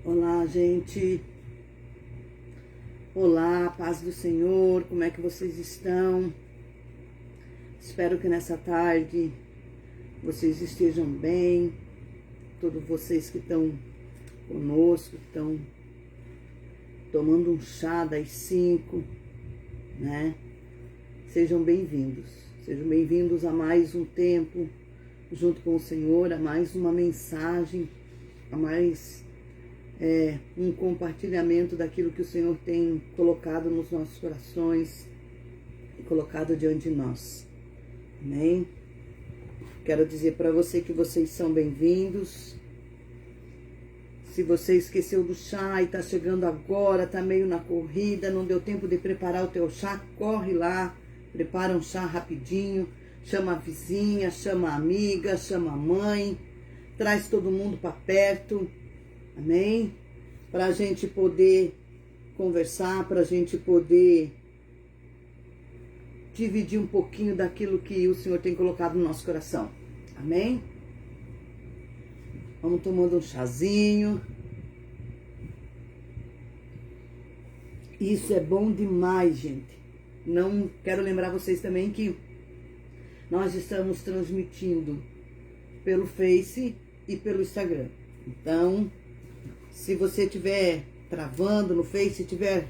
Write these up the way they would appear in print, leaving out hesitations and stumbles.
Olá, gente. Olá, paz do Senhor. Como é que vocês estão? Espero que nessa tarde vocês estejam bem. Todos vocês que estão conosco, que estão tomando um chá das 5, né? Sejam bem-vindos. Sejam bem-vindos a mais um tempo junto com o Senhor, a mais uma mensagem, a mais um compartilhamento daquilo que o Senhor tem colocado nos nossos corações e colocado diante de nós. Amém? Quero dizer para você que vocês são bem-vindos. Se você esqueceu do chá e está chegando agora, está meio na corrida, não deu tempo de preparar o teu chá, corre lá, prepara um chá rapidinho, chama a vizinha, chama a amiga, chama a mãe, traz todo mundo para perto. Amém? Para a gente poder conversar, para a gente poder dividir um pouquinho daquilo que o Senhor tem colocado no nosso coração. Amém? Vamos tomando um chazinho. Isso é bom demais, gente. Não quero lembrar vocês também que nós estamos transmitindo pelo Face e pelo Instagram. Então, se você estiver travando no Face, estiver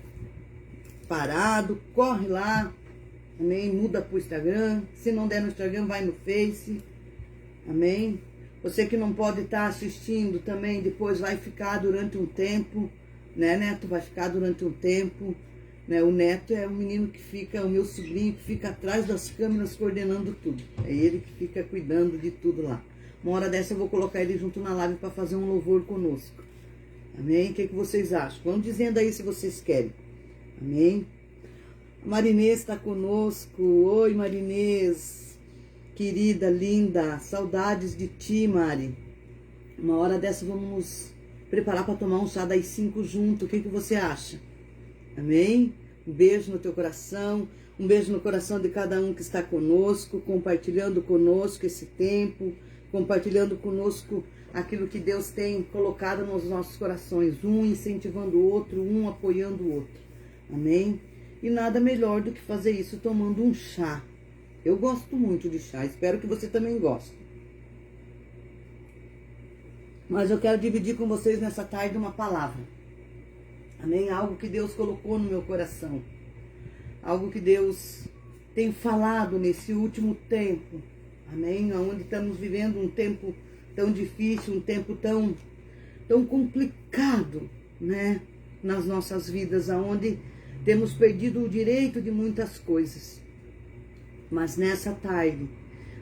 parado, corre lá, amém? Muda para o Instagram. Se não der no Instagram, vai no Face, amém? Você que não pode estar assistindo também, depois vai ficar durante um tempo, né, Neto? Vai ficar durante um tempo, né? O Neto é o menino que fica, o meu sobrinho que fica atrás das câmeras coordenando tudo. É ele que fica cuidando de tudo lá. Uma hora dessa eu vou colocar ele junto na live para fazer um louvor conosco. Amém? O que vocês acham? Vão dizendo aí se vocês querem. Amém? A Marinês está conosco. Oi, Marinês. Querida, linda. Saudades de ti, Mari. Uma hora dessa vamos nos preparar para tomar um chá das 5 junto. O que você acha? Amém? Um beijo no teu coração. Um beijo no coração de cada um que está conosco, compartilhando conosco esse tempo, compartilhando conosco aquilo que Deus tem colocado nos nossos corações, um incentivando o outro, um apoiando o outro. Amém? E nada melhor do que fazer isso tomando um chá. Eu gosto muito de chá, espero que você também goste. Mas eu quero dividir com vocês nessa tarde uma palavra. Amém? Algo que Deus colocou no meu coração. Algo que Deus tem falado nesse último tempo. Amém? Onde estamos vivendo um tempo tão difícil, um tempo tão complicado, né? Nas nossas vidas, onde temos perdido o direito de muitas coisas. Mas nessa tarde,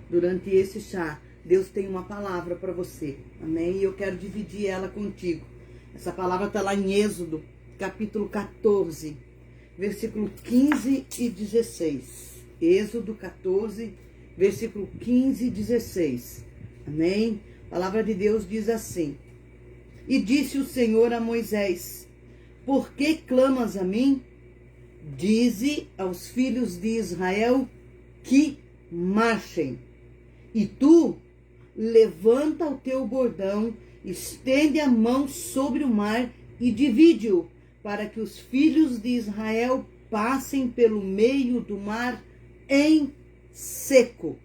durante esse chá, Deus tem uma palavra para você. Amém? E eu quero dividir ela contigo. Essa palavra está lá em Êxodo, capítulo 14, versículo 15 e 16. Êxodo 14, versículo 15 e 16. Amém? A palavra de Deus diz assim: E disse o Senhor a Moisés: Por que clamas a mim? Dize aos filhos de Israel que marchem. E tu, levanta o teu bordão, estende a mão sobre o mar e divide-o, para que os filhos de Israel passem pelo meio do mar em seco.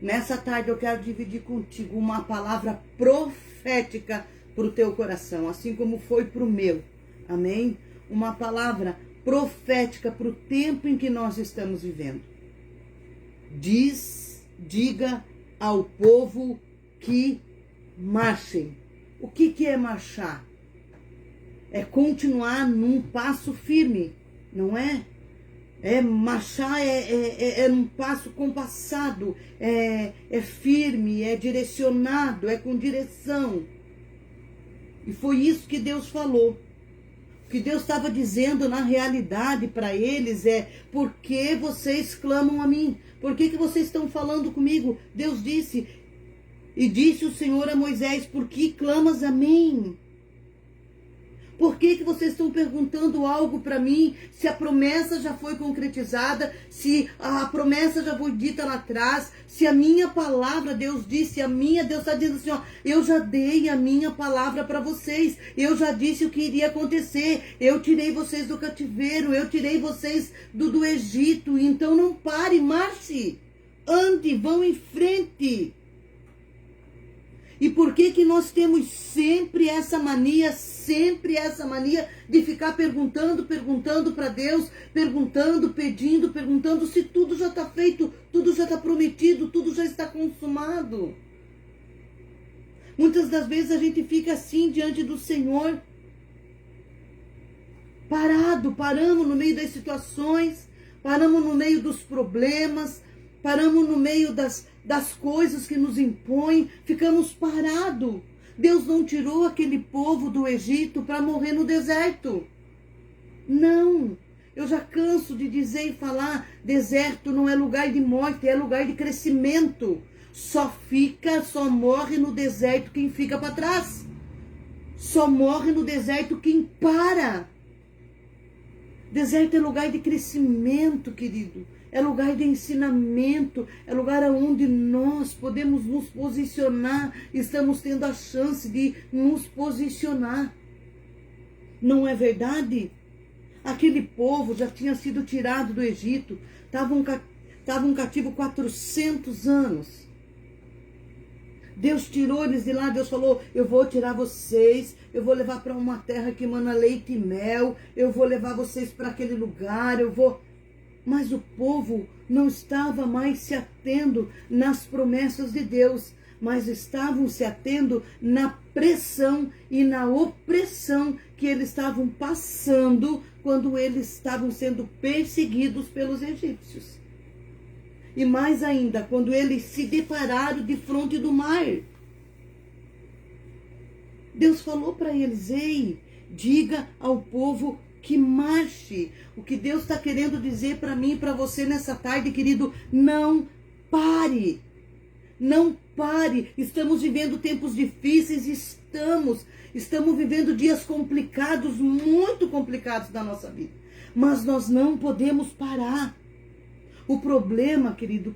Nessa tarde eu quero dividir contigo uma palavra profética para o teu coração, assim como foi para o meu. Amém? Uma palavra profética para o tempo em que nós estamos vivendo. Diga ao povo que marchem. O que é marchar? É continuar num passo firme, não é? Marchar num passo compassado, é firme, é direcionado, é com direção. E foi isso que Deus falou. O que Deus estava dizendo na realidade para eles por que vocês clamam a mim? Por que vocês estão falando comigo? Deus disse, e disse o Senhor a Moisés: Por que clamas a mim? Por que vocês estão perguntando algo para mim, se a promessa já foi concretizada, se a promessa já foi dita lá atrás, se a minha palavra, Deus disse, Deus está dizendo assim, ó, eu já dei a minha palavra para vocês, eu já disse o que iria acontecer, eu tirei vocês do cativeiro, eu tirei vocês do Egito, então não pare, marche, ande, vão em frente. E por que nós temos sempre essa mania de ficar perguntando para Deus, perguntando se tudo já está feito, tudo já está prometido, tudo já está consumado? Muitas das vezes a gente fica assim diante do Senhor, paramos no meio das situações, paramos no meio dos problemas, paramos no meio das coisas que nos impõem, ficamos parados. Deus não tirou aquele povo do Egito para morrer no deserto. Não. Eu já canso de dizer e falar, deserto não é lugar de morte, é lugar de crescimento. Só morre no deserto quem fica para trás. Só morre no deserto quem para. Deserto é lugar de crescimento, querido. É lugar de ensinamento, é lugar onde nós podemos nos posicionar, estamos tendo a chance de nos posicionar. Não é verdade? Aquele povo já tinha sido tirado do Egito, estavam cativo 400 anos. Deus tirou eles de lá, Deus falou, eu vou tirar vocês, eu vou levar para uma terra que emana leite e mel, eu vou levar vocês para aquele lugar, Mas o povo não estava mais se atendo nas promessas de Deus, mas estavam se atendo na pressão e na opressão que eles estavam passando quando eles estavam sendo perseguidos pelos egípcios. E mais ainda, quando eles se depararam de frente do mar. Deus falou para eles, ei, diga ao povo que marche. O que Deus está querendo dizer para mim e para você nessa tarde, querido, não pare. Não pare. Estamos vivendo tempos difíceis, estamos vivendo dias complicados, muito complicados da nossa vida. Mas nós não podemos parar. O problema, querido,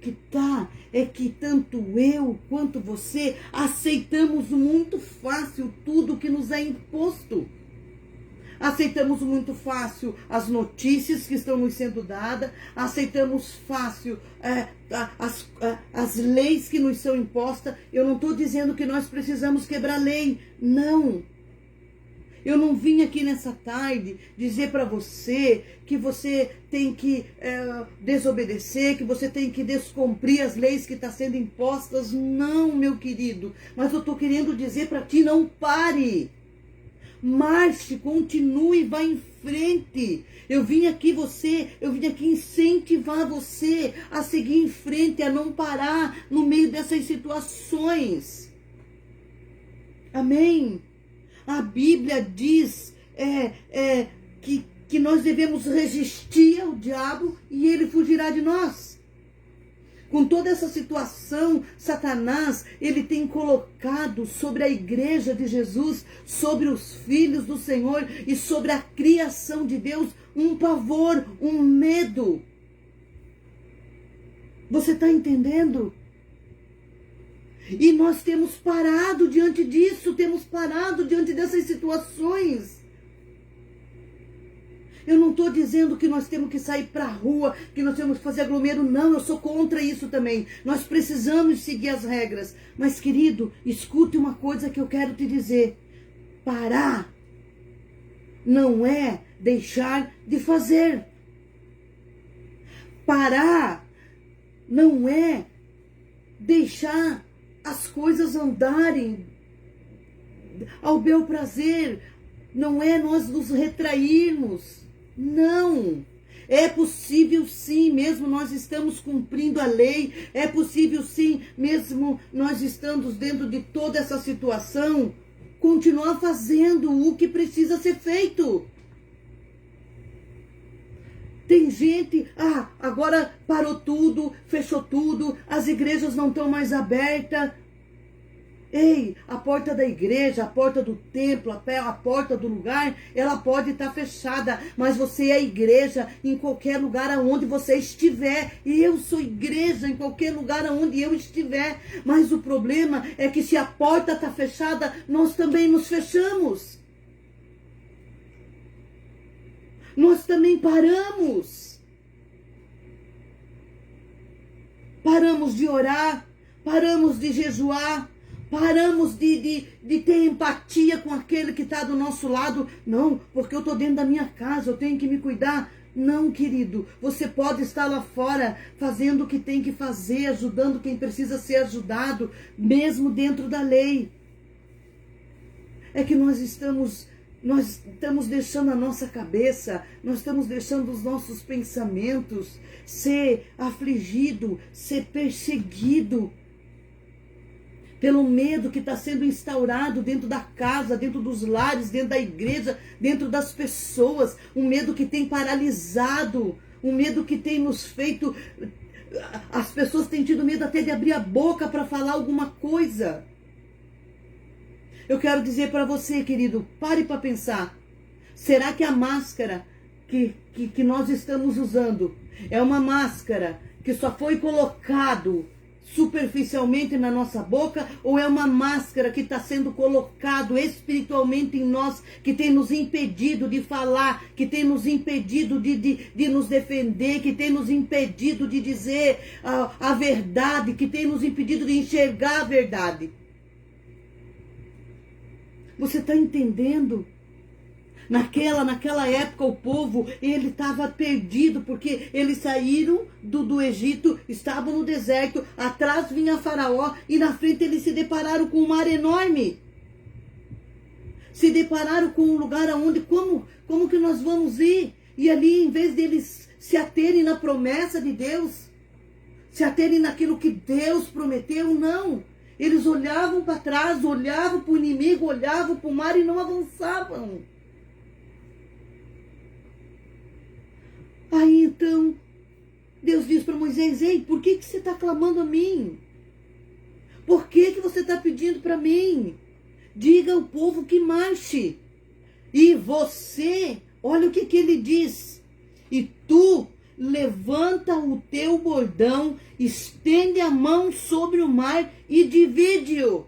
é que tanto eu quanto você aceitamos muito fácil tudo que nos é imposto. Aceitamos muito fácil as notícias que estão nos sendo dadas, aceitamos fácil as leis que nos são impostas. Eu não estou dizendo que nós precisamos quebrar lei, não. Eu não vim aqui nessa tarde dizer para você que você tem que desobedecer, que você tem que descumprir as leis que estão sendo impostas. Não, meu querido. Mas eu estou querendo dizer para ti, não pare. Marche, continue, vá em frente. Eu vim aqui incentivar você a seguir em frente, a não parar no meio dessas situações. Amém? A Bíblia diz que nós devemos resistir ao diabo e ele fugirá de nós. Com toda essa situação, Satanás, ele tem colocado sobre a igreja de Jesus, sobre os filhos do Senhor e sobre a criação de Deus, um pavor, um medo. Você está entendendo? E nós temos parado diante disso, temos parado diante dessas situações. Eu não estou dizendo que nós temos que sair para a rua, que nós temos que fazer aglomero, não, eu sou contra isso também. Nós precisamos seguir as regras. Mas, querido, escute uma coisa que eu quero te dizer. Parar não é deixar de fazer. Parar não é deixar as coisas andarem ao bel prazer. Não é nós nos retrairmos. Não. É possível sim, mesmo nós estamos cumprindo a lei. É possível sim, mesmo nós estamos dentro de toda essa situação, continuar fazendo o que precisa ser feito. Tem gente, agora parou tudo, fechou tudo, as igrejas não estão mais abertas. Ei, a porta da igreja, a porta do templo, a porta do lugar, ela pode estar fechada, mas você é igreja em qualquer lugar aonde você estiver. E eu sou igreja em qualquer lugar aonde eu estiver. Mas o problema é que se a porta está fechada, nós também nos fechamos. Nós também paramos. Paramos de orar, paramos de jejuar, paramos de ter empatia com aquele que está do nosso lado. Não, porque eu estou dentro da minha casa, eu tenho que me cuidar. Não, querido, você pode estar lá fora fazendo o que tem que fazer, ajudando quem precisa ser ajudado, mesmo dentro da lei. É que nós estamos deixando a nossa cabeça, nós estamos deixando os nossos pensamentos ser afligido, ser perseguido pelo medo que está sendo instaurado dentro da casa, dentro dos lares, dentro da igreja, dentro das pessoas. Um medo que tem paralisado, um medo que tem nos feito... As pessoas têm tido medo até de abrir a boca para falar alguma coisa. Eu quero dizer para você, querido, pare para pensar. Será que a máscara que nós estamos usando é uma máscara que só foi colocado superficialmente na nossa boca, ou é uma máscara que está sendo colocado espiritualmente em nós, que tem nos impedido de falar, que tem nos impedido de nos defender, que tem nos impedido de dizer a verdade, que tem nos impedido de enxergar a verdade? Você está entendendo? Naquela época o povo, ele estava perdido, porque eles saíram do Egito, estavam no deserto, atrás vinha Faraó, e na frente eles se depararam com um mar enorme. Se depararam com um lugar aonde, como que nós vamos ir? E ali, em vez deles se aterem na promessa de Deus, se aterem naquilo que Deus prometeu, não. Eles olhavam para trás, olhavam para o inimigo, olhavam para o mar e não avançavam. Aí então, Deus diz para Moisés: ei, por que você está clamando a mim? Por que você está pedindo para mim? Diga ao povo que marche. E você, olha o que ele diz. E tu levanta o teu bordão, estende a mão sobre o mar e divide-o.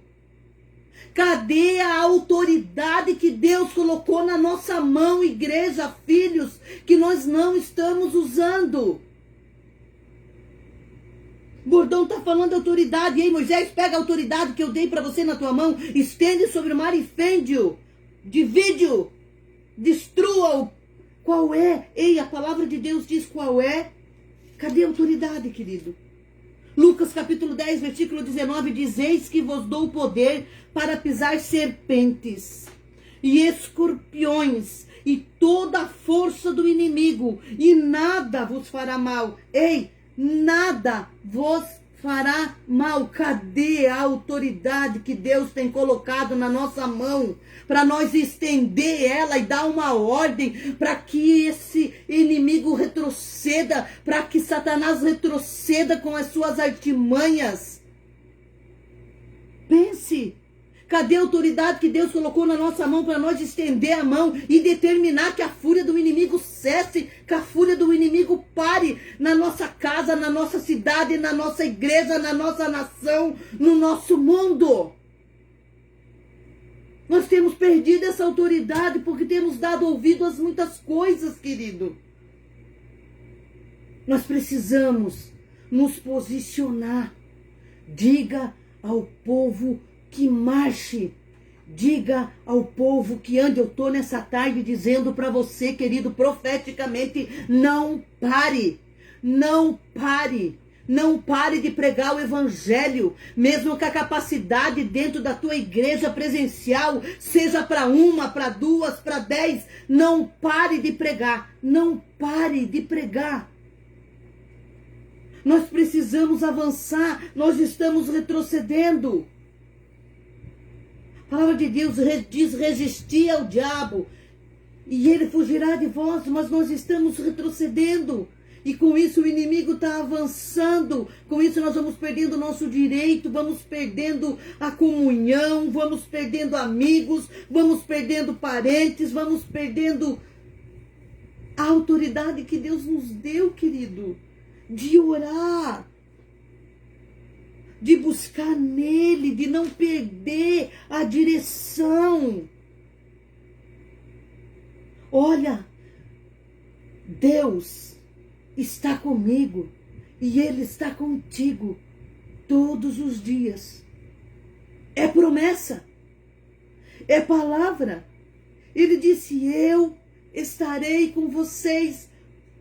Cadê a autoridade que Deus colocou na nossa mão, igreja, filhos, que nós não estamos usando? O bordão está falando de autoridade. Ei, Moisés, pega a autoridade que eu dei para você na tua mão, estende sobre o mar e fende-o, divide-o, destrua-o. Qual é? Ei, a palavra de Deus diz qual é. Cadê a autoridade, querido? Lucas capítulo 10, versículo 19, diz: eis que vos dou poder para pisar serpentes e escorpiões e toda a força do inimigo, e nada vos fará mal. Ei, nada vos fará mal. Cadê a autoridade que Deus tem colocado na nossa mão para nós estender ela e dar uma ordem para que esse inimigo retroceda, para que Satanás retroceda com as suas artimanhas? Pense. Cadê a autoridade que Deus colocou na nossa mão para nós estender a mão e determinar que a fúria do inimigo cesse, que a fúria do inimigo pare na nossa casa, na nossa cidade, na nossa igreja, na nossa nação, no nosso mundo? Nós temos perdido essa autoridade porque temos dado ouvido a muitas coisas, querido. Nós precisamos nos posicionar. Diga ao povo que marche. Diga ao povo que ande. Eu estou nessa tarde dizendo para você, querido, profeticamente: não pare. Não pare. Não pare de pregar o evangelho, mesmo que a capacidade dentro da tua igreja presencial seja para 1, para 2, para 10. Não pare de pregar. Não pare de pregar. Nós precisamos avançar. Nós estamos retrocedendo. A palavra de Deus diz: resistir ao diabo e ele fugirá de vós. Mas nós estamos retrocedendo. E com isso o inimigo está avançando. Com isso nós vamos perdendo o nosso direito, vamos perdendo a comunhão, vamos perdendo amigos, vamos perdendo parentes, vamos perdendo a autoridade que Deus nos deu, querido, de orar, de buscar nele, de não perder a direção. Olha, Deus está comigo e Ele está contigo todos os dias. É promessa, é palavra. Ele disse: eu estarei com vocês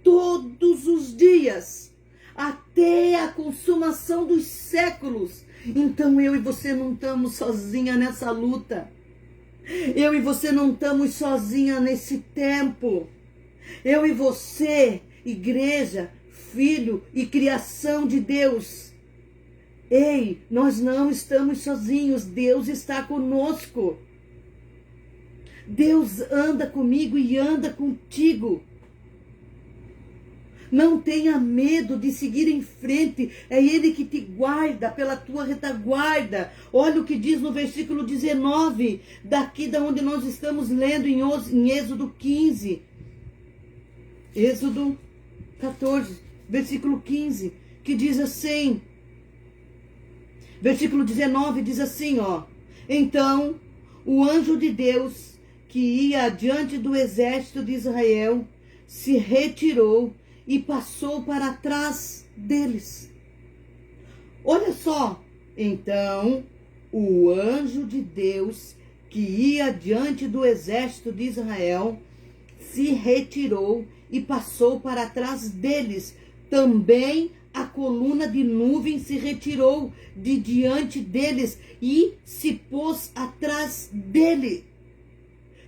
todos os dias, até a consumação dos séculos. Então eu e você não estamos sozinhas nessa luta. Eu e você não estamos sozinhas nesse tempo. Eu e você, igreja, filho e criação de Deus. Ei, nós não estamos sozinhos. Deus está conosco. Deus anda comigo e anda contigo. Não tenha medo de seguir em frente. É Ele que te guarda pela tua retaguarda. Olha o que diz no versículo 19, daqui da onde nós estamos lendo em Êxodo 15. Êxodo 14, versículo 15, que diz assim, versículo 19 diz assim, ó: então o anjo de Deus que ia adiante do exército de Israel se retirou e passou para trás deles. Olha só, então o anjo de Deus que ia adiante do exército de Israel se retirou e passou para trás deles. Também a coluna de nuvem se retirou de diante deles e se pôs atrás dele.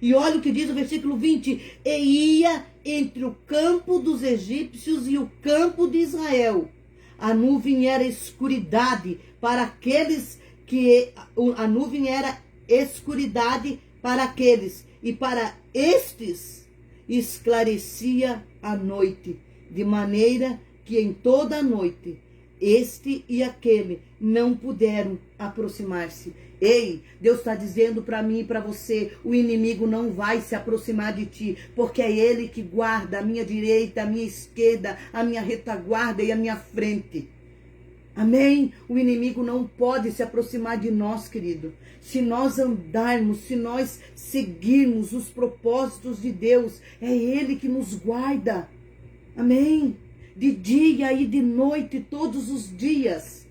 E olha o que diz o versículo 20: e ia entre o campo dos egípcios e o campo de Israel. A nuvem era escuridade para aqueles que... A nuvem era escuridade para aqueles, e para estes esclarecia a noite, de maneira que em toda a noite este e aquele não puderam aproximar-se. Ei, Deus está dizendo para mim e para você: o inimigo não vai se aproximar de ti, porque é Ele que guarda a minha direita, a minha esquerda, a minha retaguarda e a minha frente. Amém? O inimigo não pode se aproximar de nós, querido. Se nós andarmos, se nós seguirmos os propósitos de Deus, é Ele que nos guarda. Amém? De dia e de noite, todos os dias.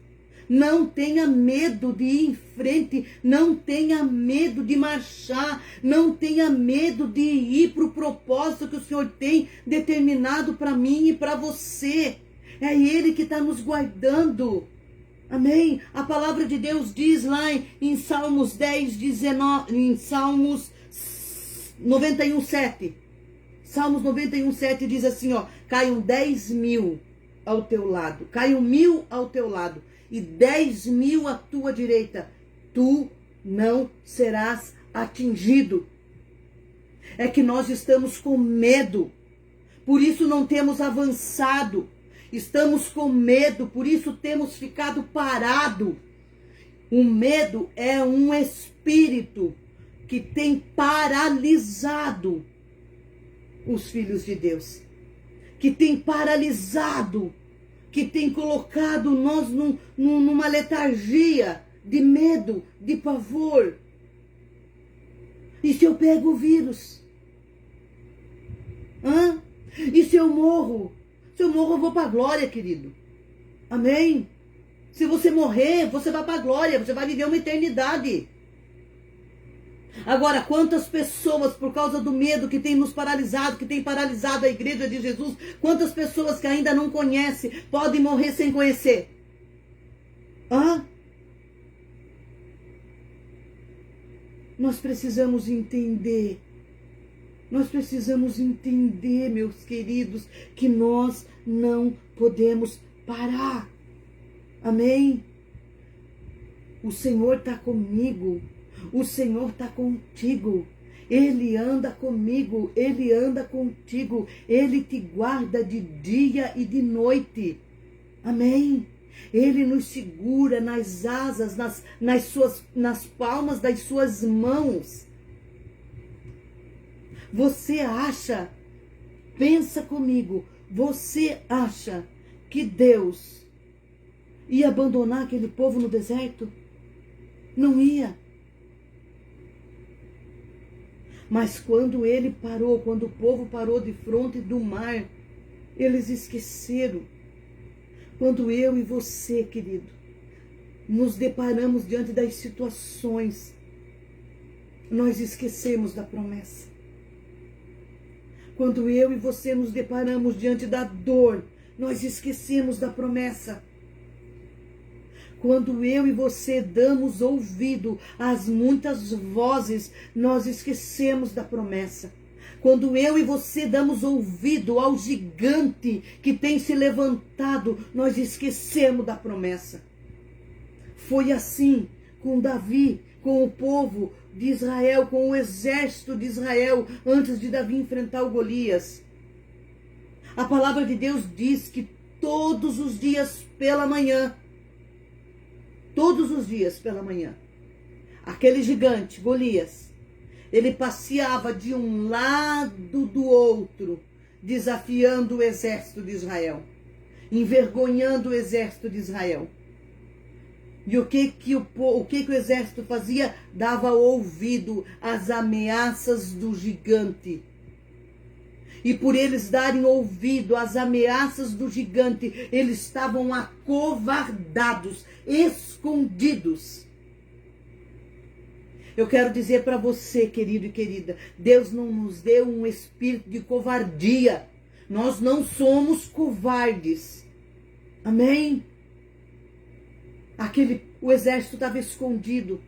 Não tenha medo de ir em frente, não tenha medo de marchar, não tenha medo de ir para o propósito que o Senhor tem determinado para mim e para você. É Ele que está nos guardando. Amém? A palavra de Deus diz lá em Salmos 10, 19, em Salmos 91, 7. Salmos 91, 7 diz assim, ó: caiam 10.000 ao teu lado, caiam 1.000 ao teu lado, e 10.000 à tua direita, tu não serás atingido. É que nós estamos com medo, por isso não temos avançado. Estamos com medo, por isso temos ficado parado. O medo é um espírito que tem paralisado os filhos de Deus, que tem paralisado, que tem colocado nós numa letargia de medo, de pavor. E se eu pego o vírus? E se eu morro? Se eu morro, eu vou para a glória, querido. Amém? Se você morrer, você vai para a glória, você vai viver uma eternidade. Agora, quantas pessoas, por causa do medo que tem nos paralisado, que tem paralisado a igreja de Jesus, quantas pessoas que ainda não conhecem, podem morrer sem conhecer? Nós precisamos entender. Nós precisamos entender, meus queridos, que nós não podemos parar. Amém? O Senhor está comigo. O Senhor está contigo. Ele anda comigo, Ele anda contigo, Ele te guarda de dia e de noite. Amém? Ele nos segura nas asas, nas palmas das suas mãos. Você acha, pensa comigo, você acha que Deus ia abandonar aquele povo no deserto? Não ia. Mas quando ele parou, quando o povo parou de frente do mar, eles esqueceram. Quando eu e você, querido, nos deparamos diante das situações, nós esquecemos da promessa. Quando eu e você nos deparamos diante da dor, nós esquecemos da promessa. Quando eu e você damos ouvido às muitas vozes, nós esquecemos da promessa. Quando eu e você damos ouvido ao gigante que tem se levantado, nós esquecemos da promessa. Foi assim com Davi, com o povo de Israel, com o exército de Israel, antes de Davi enfrentar o Golias. A palavra de Deus diz que todos os dias pela manhã, aquele gigante, Golias, ele passeava de um lado do outro, desafiando o exército de Israel, envergonhando o exército de Israel. E o que o exército fazia? Dava ouvido às ameaças do gigante. E por eles darem ouvido às ameaças do gigante, eles estavam acovardados, escondidos. Eu quero dizer para você, querido e querida, Deus não nos deu um espírito de covardia. Nós não somos covardes. Amém? O exército estava escondido.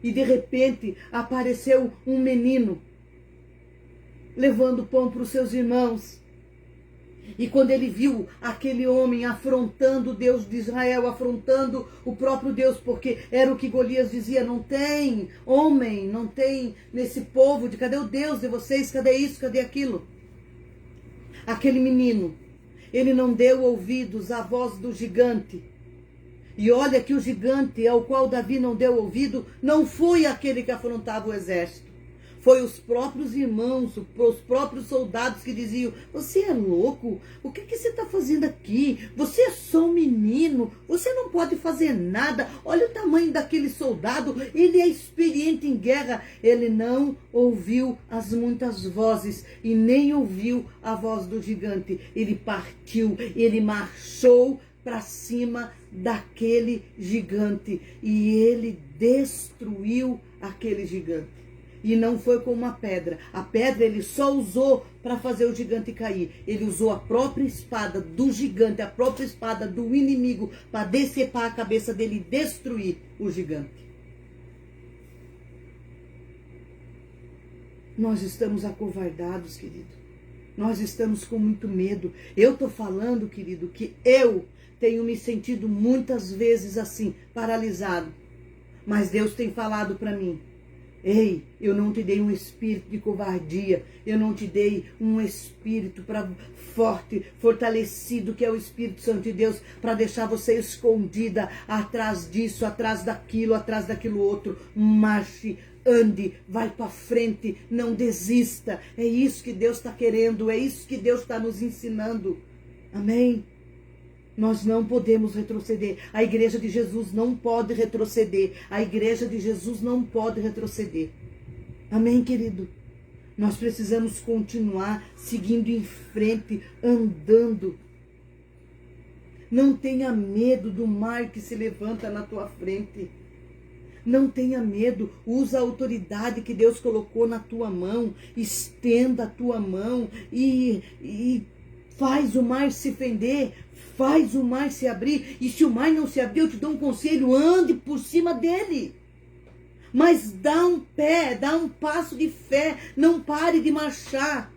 E de repente apareceu um menino levando pão para os seus irmãos. E quando ele viu aquele homem afrontando o Deus de Israel, afrontando o próprio Deus, porque era o que Golias dizia: não tem homem, não tem nesse povo, cadê o Deus de vocês, cadê isso, cadê aquilo? Aquele menino, ele não deu ouvidos à voz do gigante. E olha que o gigante ao qual Davi não deu ouvido, não foi aquele que afrontava o exército. Foi os próprios irmãos, os próprios soldados que diziam: você é louco? O que você está fazendo aqui? Você é só um menino, você não pode fazer nada. Olha o tamanho daquele soldado, ele é experiente em guerra. Ele não ouviu as muitas vozes e nem ouviu a voz do gigante. Ele partiu, ele marchou para cima daquele gigante e ele destruiu aquele gigante. E não foi com uma pedra. A pedra ele só usou para fazer o gigante cair. Ele usou a própria espada do gigante, a própria espada do inimigo, para decepar a cabeça dele e destruir o gigante. Nós estamos acovardados, querido. Nós estamos com muito medo. Eu estou falando, querido, que eu tenho me sentido muitas vezes assim, paralisado. Mas Deus tem falado para mim: ei, eu não te dei um espírito de covardia, eu não te dei um espírito forte, fortalecido, que é o Espírito Santo de Deus, para deixar você escondida atrás disso, atrás daquilo outro. Marche, ande, vai para frente, não desista. É isso que Deus está querendo, é isso que Deus está nos ensinando. Amém? Nós não podemos retroceder. A igreja de Jesus não pode retroceder. A igreja de Jesus não pode retroceder. Amém, querido? Nós precisamos continuar seguindo em frente, andando. Não tenha medo do mar que se levanta na tua frente. Não tenha medo. Usa a autoridade que Deus colocou na tua mão. Estenda a tua mão e faz o mar se fender. Faz o mar se abrir. E se o mar não se abrir, eu te dou um conselho: ande por cima dele. Mas dá um passo de fé. Não pare de marchar.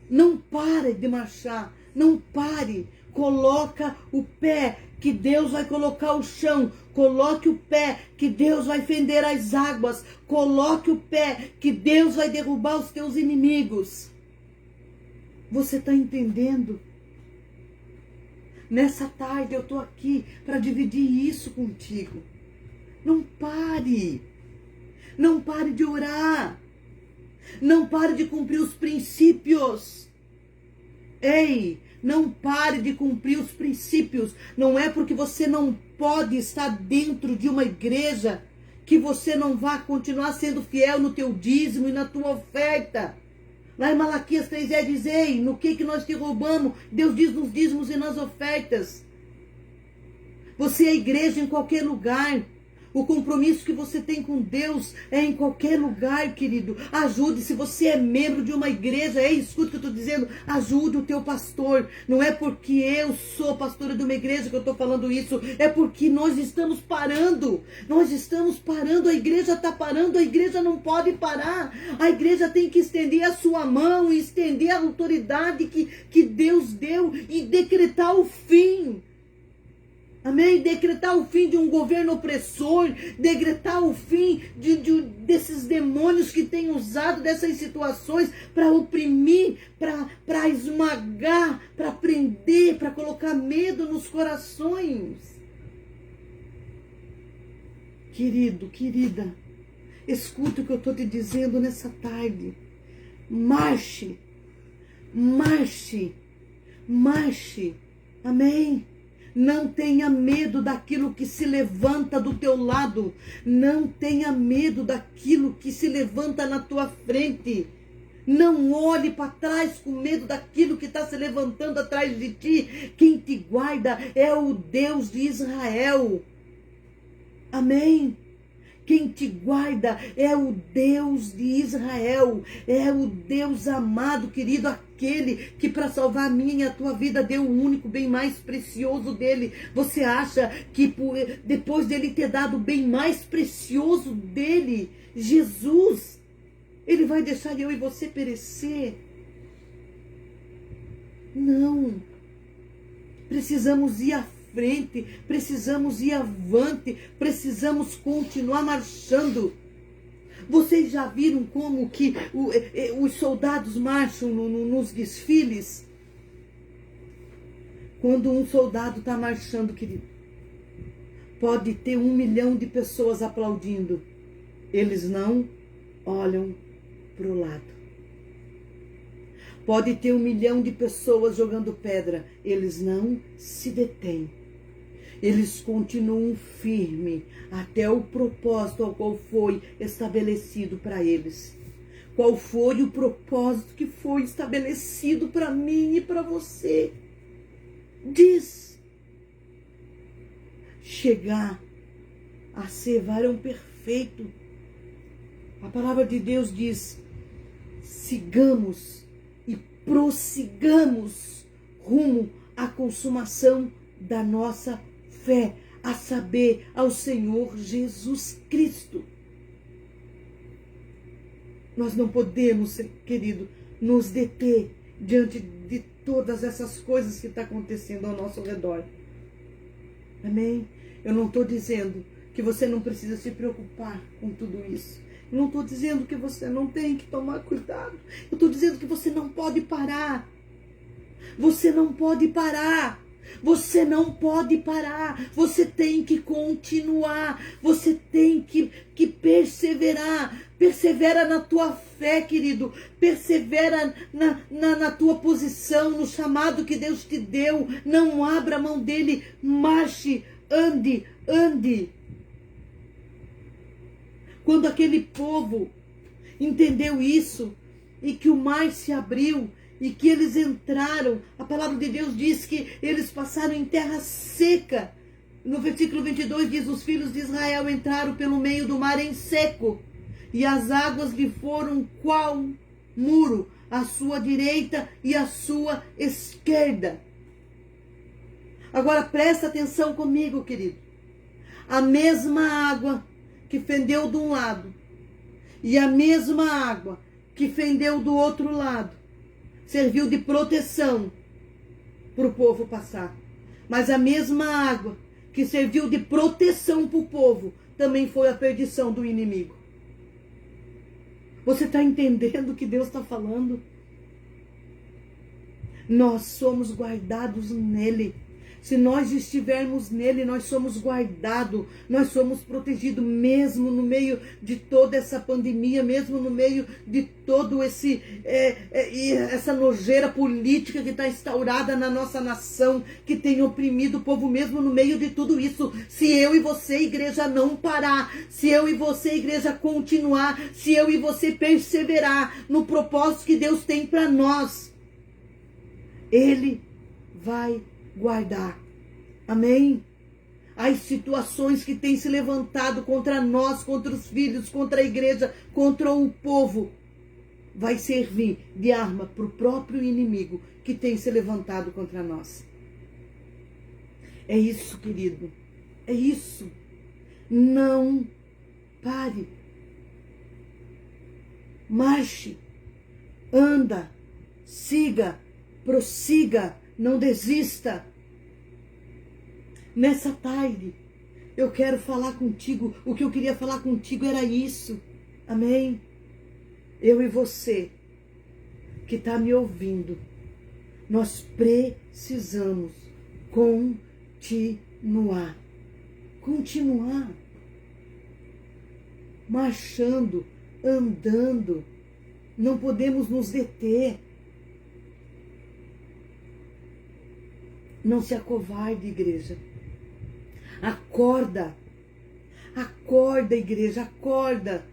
Não pare de marchar. Não pare. Coloca o pé que Deus vai colocar o chão. Coloque o pé, que Deus vai fender as águas. Coloque o pé, que Deus vai derrubar os teus inimigos. Você está entendendo? Nessa tarde eu estou aqui para dividir isso contigo. Não pare. Não pare de orar. Não pare de cumprir os princípios. Ei, não pare de cumprir os princípios. Não é porque você não pode estar dentro de uma igreja que você não vai continuar sendo fiel no teu dízimo e na tua oferta. Lá em Malaquias 3 diz, ei, no que nós te roubamos? Deus diz nos dízimos e nas ofertas. Você é igreja em qualquer lugar. O compromisso que você tem com Deus é em qualquer lugar, querido. Ajude, se você é membro de uma igreja, escuta o que eu estou dizendo, ajude o teu pastor. Não é porque eu sou pastora de uma igreja que eu estou falando isso, é porque nós estamos parando. Nós estamos parando, a igreja está parando, a igreja não pode parar. A igreja tem que estender a sua mão, estender a autoridade que Deus deu e decretar o fim. Amém? Decretar o fim de um governo opressor, decretar o fim desses demônios que têm usado dessas situações para oprimir, para esmagar, para prender, para colocar medo nos corações. Querido, querida, escuta o que eu estou te dizendo nessa tarde. Marche, marche, marche. Amém? Não tenha medo daquilo que se levanta do teu lado. Não tenha medo daquilo que se levanta na tua frente. Não olhe para trás com medo daquilo que está se levantando atrás de ti. Quem te guarda é o Deus de Israel. Amém? Quem te guarda é o Deus de Israel, é o Deus amado, querido, aquele que para salvar a minha e a tua vida deu o único bem mais precioso dele. Você acha que depois dele ter dado o bem mais precioso dele, Jesus, ele vai deixar eu e você perecer? Não. Precisamos ir à frente, precisamos ir avante, precisamos continuar marchando. Vocês já viram como que os soldados marcham nos desfiles? Quando um soldado está marchando, querido, pode ter 1 milhão de pessoas aplaudindo. Eles não olham para o lado. Pode ter 1 milhão de pessoas jogando pedra. Eles não se detêm. Eles continuam firmes até o propósito ao qual foi estabelecido para eles. Qual foi o propósito que foi estabelecido para mim e para você? Diz: chegar a ser varão perfeito. A palavra de Deus diz: sigamos e prossigamos rumo à consumação da nossa fé, a saber, ao Senhor Jesus Cristo. Nós não podemos, querido, nos deter diante de todas essas coisas que estão acontecendo ao nosso redor. Amém? Eu não estou dizendo que você não precisa se preocupar com tudo isso. Eu não estou dizendo que você não tem que tomar cuidado. Eu estou dizendo que você não pode parar. Você não pode parar. Você não pode parar. Você tem que continuar. Você tem que perseverar. Persevera na tua fé, querido. Persevera na tua posição, no chamado que Deus te deu. Não abra a mão dele. Marche, ande, ande. Quando aquele povo entendeu isso, e que o mar se abriu, e que eles entraram, a palavra de Deus diz que eles passaram em terra seca. No versículo 22 diz: os filhos de Israel entraram pelo meio do mar em seco, e as águas lhe foram qual muro, à sua direita e à sua esquerda. Agora presta atenção comigo, querido. A mesma água que fendeu de um lado e a mesma água que fendeu do outro lado serviu de proteção para o povo passar. Mas a mesma água que serviu de proteção para o povo, também foi a perdição do inimigo. Você está entendendo o que Deus está falando? Nós somos guardados nele. Se nós estivermos nele, nós somos guardados, nós somos protegidos, mesmo no meio de toda essa pandemia, mesmo no meio de todo essa nojeira política que está instaurada na nossa nação, que tem oprimido o povo, mesmo no meio de tudo isso. Se eu e você, igreja, não parar, se eu e você, igreja, continuar, se eu e você perseverar no propósito que Deus tem para nós, Ele vai guardar. Amém? As situações que têm se levantado contra nós, contra os filhos, contra a igreja, contra o povo, vai servir de arma para o próprio inimigo que tem se levantado contra nós. É isso, querido. É isso. Não pare. Marche. Anda. Siga. Prossiga. Não desista. Nessa tarde, eu quero falar contigo. O que eu queria falar contigo era isso. Amém? Eu e você, que está me ouvindo, nós precisamos continuar. Continuar. Marchando, andando. Não podemos nos deter. Não se acovarde, igreja. Acorda. Acorda, igreja, acorda.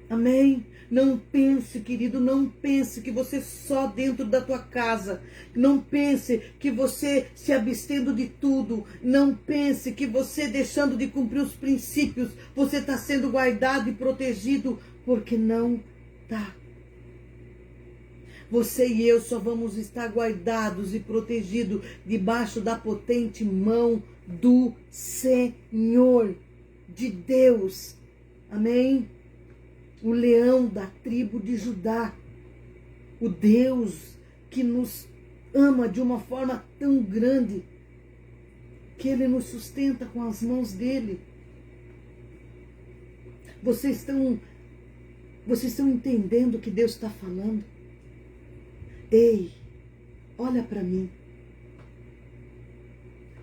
Amém? Não pense, querido, não pense que você só dentro da tua casa. Não pense que você se abstendo de tudo. Não pense que você deixando de cumprir os princípios, você está sendo guardado e protegido, porque não está. Você e eu só vamos estar guardados e protegidos debaixo da potente mão do Senhor, de Deus. Amém? O leão da tribo de Judá. O Deus que nos ama de uma forma tão grande, que Ele nos sustenta com as mãos dEle. Vocês estão entendendo o que Deus está falando? Ei, olha para mim.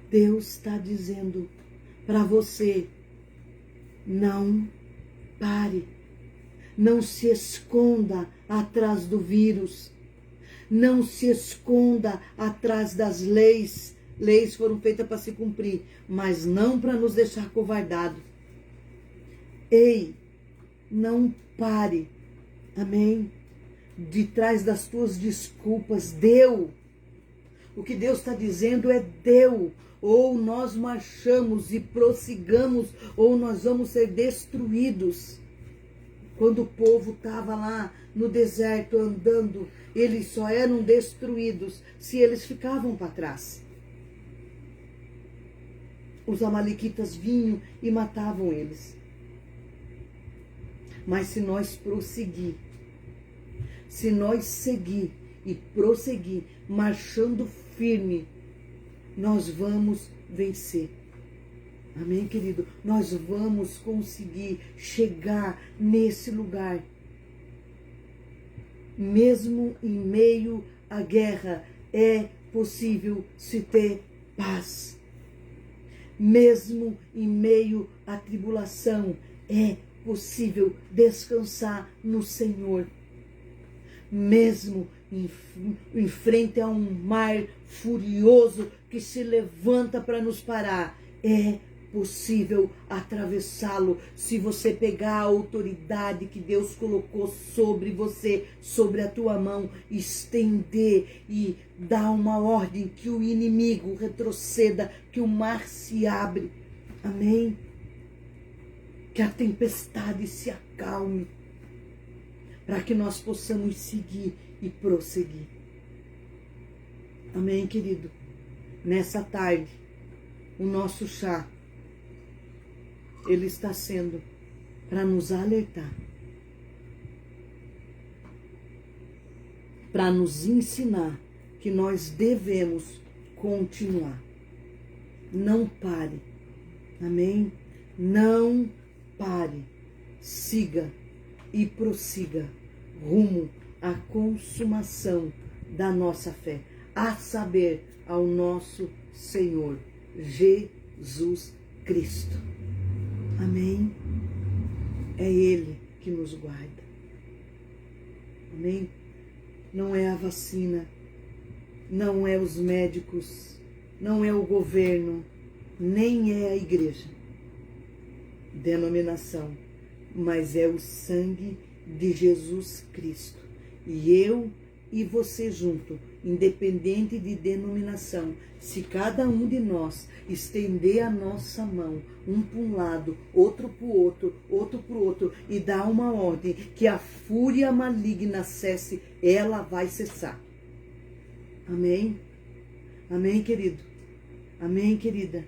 Deus está dizendo para você, não pare, não se esconda atrás do vírus, não se esconda atrás das leis. Leis foram feitas para se cumprir, mas não para nos deixar covardados. Ei, não pare, amém? De trás das tuas desculpas, deu. O que Deus está dizendo é deu. Ou nós marchamos e prossigamos, ou nós vamos ser destruídos. Quando o povo estava lá no deserto andando, eles só eram destruídos se eles ficavam para trás. Os amalequitas vinham e matavam eles. Mas se nós prosseguir, se nós seguir e prosseguir, marchando firme, nós vamos vencer. Amém, querido? Nós vamos conseguir chegar nesse lugar. Mesmo em meio à guerra, é possível se ter paz. Mesmo em meio à tribulação, é possível descansar no Senhor. Mesmo em frente a um mar furioso que se levanta para nos parar, é possível atravessá-lo se você pegar a autoridade que Deus colocou sobre você, sobre a tua mão, estender e dar uma ordem que o inimigo retroceda, que o mar se abre. Amém? Que a tempestade se acalme, para que nós possamos seguir e prosseguir. Amém, querido? Nessa tarde, o nosso chá, ele está sendo para nos alertar, para nos ensinar que nós devemos continuar. Não pare. Amém? Não pare. Siga e prossiga rumo à consumação da nossa fé, a saber, ao nosso Senhor Jesus Cristo. Amém? É Ele que nos guarda. Amém? Não é a vacina, não é os médicos, não é o governo, nem é a igreja, denominação, mas é o sangue de Jesus Cristo. E eu e você junto, independente de denominação, se cada um de nós estender a nossa mão, um para um lado, outro para o outro, outro para o outro, e dar uma ordem que a fúria maligna cesse, ela vai cessar. Amém? Amém, querido? Amém, querida?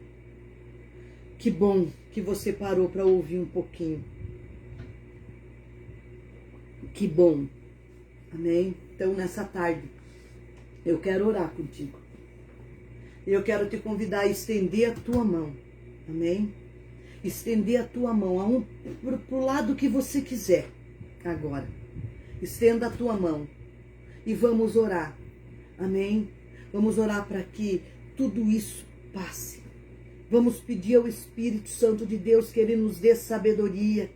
Que bom que você parou para ouvir um pouquinho. Que bom. Amém? Então, nessa tarde, eu quero orar contigo. Eu quero te convidar a estender a tua mão. Amém? Estender a tua mão para o lado que você quiser agora. Estenda a tua mão e vamos orar. Amém? Vamos orar para que tudo isso passe. Vamos pedir ao Espírito Santo de Deus que Ele nos dê sabedoria.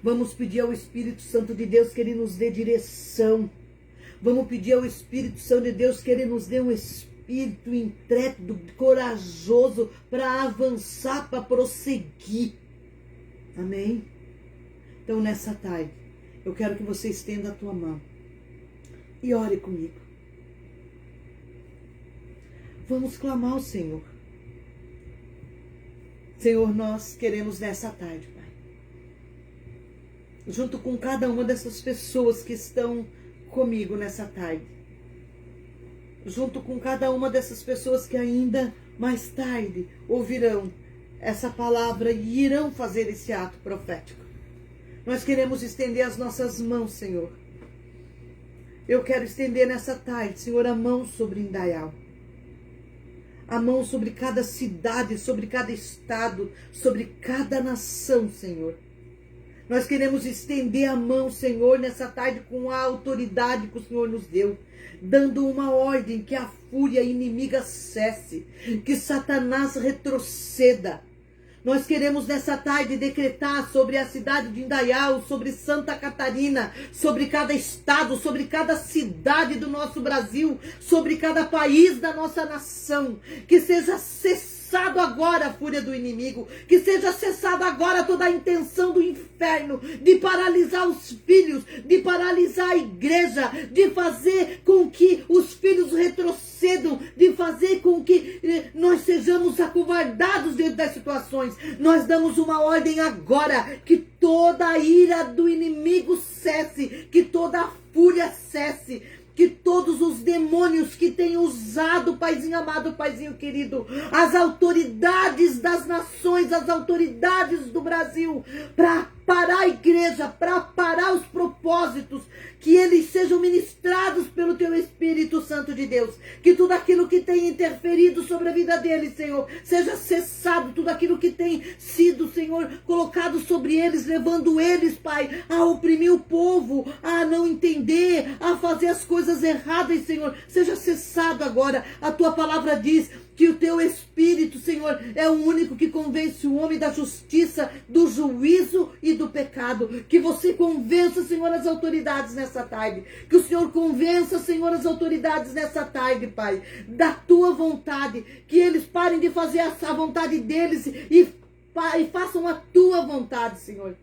Vamos pedir ao Espírito Santo de Deus que Ele nos dê direção. Vamos pedir ao Espírito Santo de Deus que Ele nos dê um espírito intrépido, corajoso para avançar, para prosseguir. Amém? Então, nessa tarde, eu quero que você estenda a tua mão e ore comigo. Vamos clamar ao Senhor. Senhor, nós queremos nessa tarde, Pai, junto com cada uma dessas pessoas que estão comigo nessa tarde, junto com cada uma dessas pessoas que ainda mais tarde ouvirão essa palavra e irão fazer esse ato profético. Nós queremos estender as nossas mãos, Senhor. Eu quero estender nessa tarde, Senhor, a mão sobre Indaial. A mão sobre cada cidade, sobre cada estado, sobre cada nação, Senhor. Nós queremos estender a mão, Senhor, nessa tarde com a autoridade que o Senhor nos deu, dando uma ordem que a fúria inimiga cesse, que Satanás retroceda. Nós queremos nessa tarde decretar sobre a cidade de Indaial, sobre Santa Catarina, sobre cada estado, sobre cada cidade do nosso Brasil, sobre cada país da nossa nação, que seja cessado agora a fúria do inimigo, que seja cessado agora toda a intenção do inferno de paralisar os filhos, de paralisar a igreja, de fazer com que os filhos retrocedam, de fazer com que nós sejamos acovardados dentro das situações. Nós damos uma ordem agora, que toda a ira do inimigo cesse, que toda a fúria cesse, que todos os demônios que têm usado, Paizinho amado, Paizinho querido, as autoridades das nações, as autoridades do Brasil, para parar a igreja, para parar os propósitos, que eles sejam ministrados pelo Teu Espírito Santo de Deus, que tudo aquilo que tem interferido sobre a vida deles, Senhor, seja cessado, tudo aquilo que tem sido, Senhor, colocado sobre eles, levando eles, Pai, a oprimir o povo, a não entender, a fazer as coisas erradas, Senhor, seja cessado agora. A Tua palavra diz que o Teu Espírito, Senhor, é o único que convence o homem da justiça, do juízo e do pecado. Que você convença, Senhor, as autoridades nessa tarde. Que o Senhor convença, Senhor, as autoridades nessa tarde, Pai, da Tua vontade. Que eles parem de fazer a vontade deles e façam a Tua vontade, Senhor.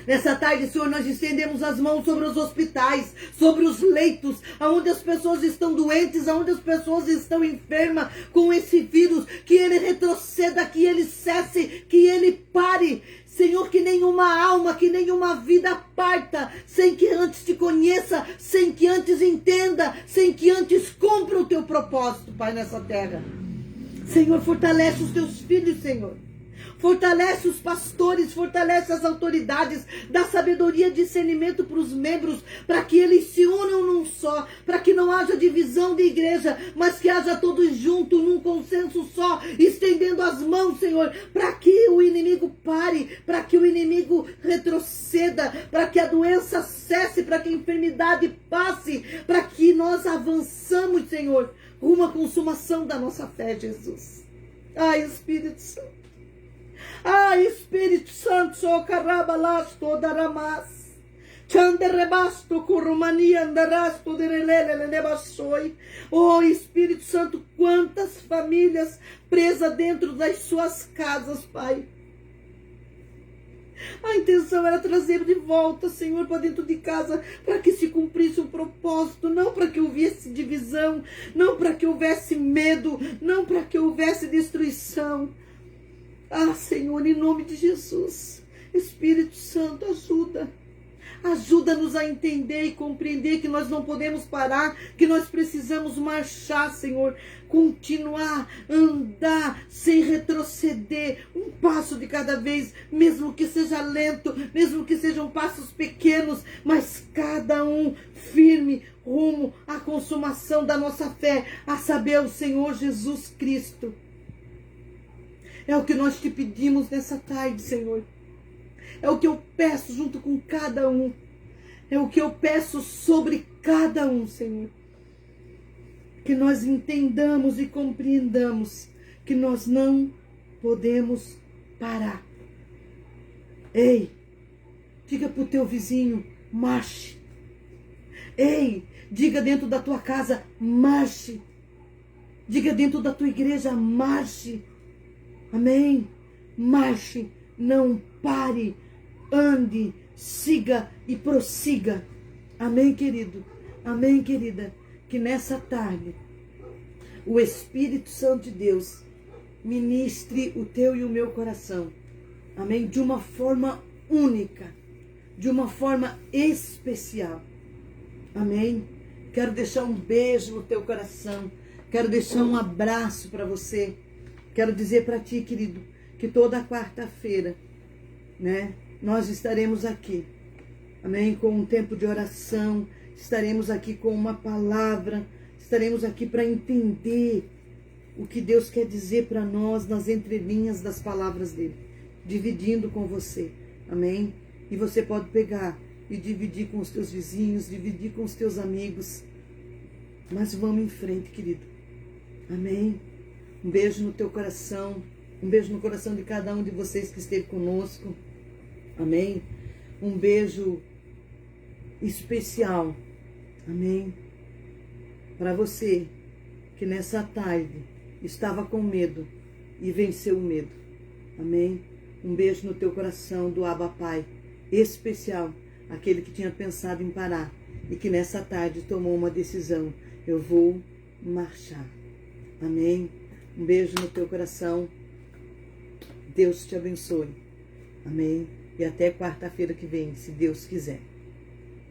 Nessa tarde, Senhor, nós estendemos as mãos sobre os hospitais, sobre os leitos, onde as pessoas estão doentes, onde as pessoas estão enfermas com esse vírus, que ele retroceda, que ele cesse, que ele pare. Senhor, que nenhuma alma, que nenhuma vida parta, sem que antes te conheça, sem que antes entenda, sem que antes cumpra o Teu propósito, Pai, nessa terra. Senhor, fortalece os Teus filhos, Senhor. Fortalece os pastores, fortalece as autoridades, dá sabedoria e discernimento para os membros, para que eles se unam num só, para que não haja divisão de igreja, mas que haja todos juntos, num consenso só, estendendo as mãos, Senhor, para que o inimigo pare, para que o inimigo retroceda, para que a doença cesse, para que a enfermidade passe, para que nós avançamos, Senhor, rumo à consumação da nossa fé, Jesus. Ai, Espírito Santo. Ai, Espírito Santo, socarabalasto daramas. Chanderebasto curumania andarasto derelelelebassoi. Oh, Espírito Santo, quantas famílias presas dentro das suas casas, Pai. A intenção era trazer de volta, Senhor, para dentro de casa, para que se cumprisse um propósito, não para que houvesse divisão, não para que houvesse medo, não para que houvesse destruição. Ah, Senhor, em nome de Jesus, Espírito Santo, ajuda. Ajuda-nos a entender e compreender que nós não podemos parar, que nós precisamos marchar, Senhor, continuar, andar, sem retroceder, um passo de cada vez, mesmo que seja lento, mesmo que sejam passos pequenos, mas cada um firme rumo à consumação da nossa fé, a saber, o Senhor Jesus Cristo. É o que nós te pedimos nessa tarde, Senhor. É o que eu peço junto com cada um. É o que eu peço sobre cada um, Senhor. Que nós entendamos e compreendamos que nós não podemos parar. Ei, diga para o teu vizinho, marche. Ei, diga dentro da tua casa, marche. Diga dentro da tua igreja, marche. Amém? Marche, não pare, ande, siga e prossiga. Amém, querido? Amém, querida? Que nessa tarde o Espírito Santo de Deus ministre o teu e o meu coração. Amém? De uma forma única, de uma forma especial. Amém? Quero deixar um beijo no teu coração. Quero deixar um abraço para você. Quero dizer para ti, querido, que toda quarta-feira, né, nós estaremos aqui, amém, com um tempo de oração, estaremos aqui com uma palavra, estaremos aqui para entender o que Deus quer dizer para nós nas entrelinhas das palavras dele, dividindo com você, amém? E você pode pegar e dividir com os teus vizinhos, dividir com os teus amigos, mas vamos em frente, querido, amém? Um beijo no teu coração, um beijo no coração de cada um de vocês que esteve conosco, amém? Um beijo especial, amém? Para você que nessa tarde estava com medo e venceu o medo, amém? Um beijo no teu coração do Abba Pai, especial, aquele que tinha pensado em parar e que nessa tarde tomou uma decisão, eu vou marchar, amém? Um beijo no teu coração. Deus te abençoe. Amém? E até quarta-feira que vem, se Deus quiser.